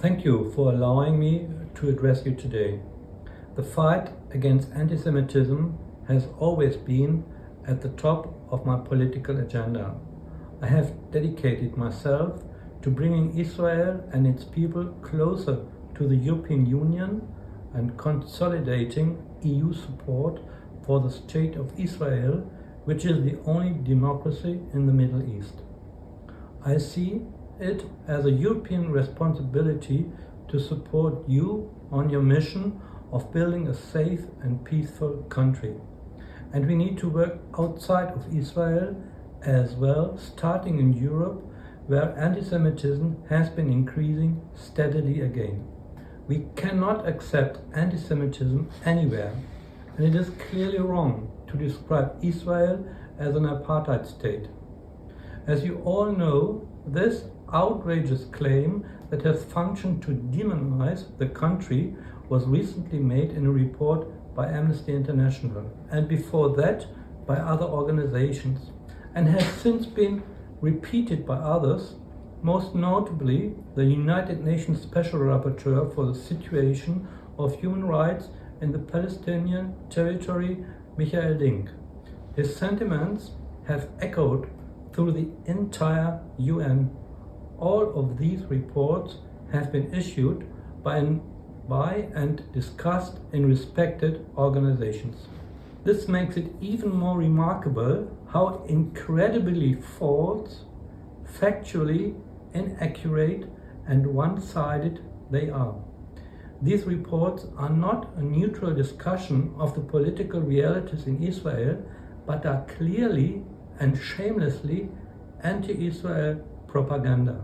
Thank you for allowing me to address you today. The fight against anti-Semitism has always been at the top of my political agenda. I have dedicated myself to bringing Israel and its people closer to the European Union and consolidating EU support for the State of Israel, which is the only democracy in the Middle East. I see it as a European responsibility to support you on your mission of building a safe and peaceful country. And we need to work outside of Israel as well, starting in Europe, where anti-Semitism has been increasing steadily again. We cannot accept anti-Semitism anywhere, and it is clearly wrong to describe Israel as an apartheid state. As you all know, this outrageous claim that has functioned to demonize the country was recently made in a report by Amnesty International, and before that by other organizations, and has since been repeated by others, most notably the United Nations Special Rapporteur for the situation of human rights in the Palestinian territory, Michael Link. His sentiments have echoed through the entire UN. All of these reports have been issued by and discussed in respected organizations. This makes it even more remarkable how incredibly false, factually inaccurate, and one-sided they are. These reports are not a neutral discussion of the political realities in Israel, but are clearly and shamelessly anti-Israel propaganda.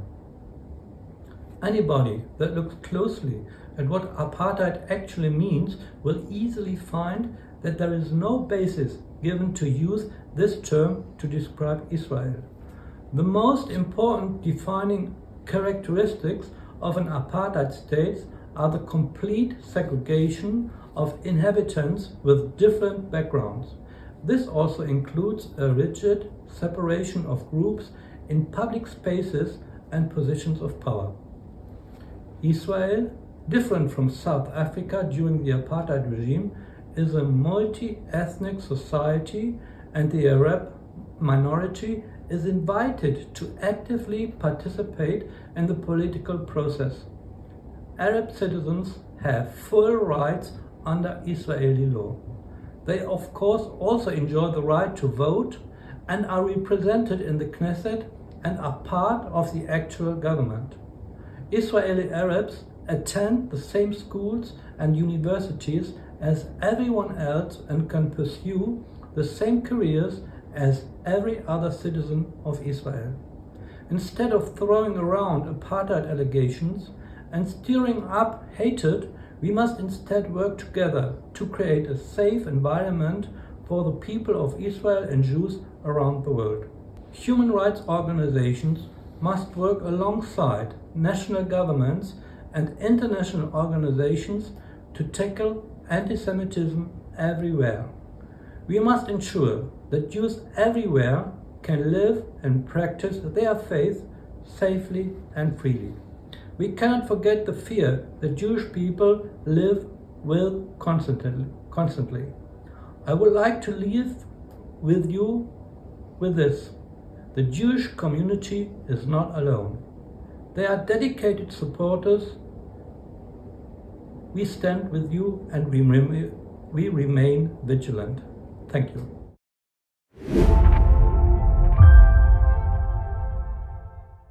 Anybody that looks closely at what apartheid actually means will easily find that there is no basis given to use this term to describe Israel. The most important defining characteristics of an apartheid state are the complete segregation of inhabitants with different backgrounds. This also includes a rigid separation of groups in public spaces and positions of power. Israel, different from South Africa during the apartheid regime, is a multi-ethnic society, and the Arab minority is invited to actively participate in the political process. Arab citizens have full rights under Israeli law. They of course also enjoy the right to vote and are represented in the Knesset and are part of the actual government. Israeli Arabs attend the same schools and universities as everyone else and can pursue the same careers as every other citizen of Israel. Instead of throwing around apartheid allegations and stirring up hatred, we must instead work together to create a safe environment for the people of Israel and Jews around the world. Human rights organizations must work alongside national governments and international organizations to tackle anti-Semitism everywhere. We must ensure that Jews everywhere can live and practice their faith safely and freely. We cannot forget the fear that Jewish people live with constantly. I would like to leave with you with this. The Jewish community is not alone. They are dedicated supporters. We stand with you and we remain vigilant. Thank you.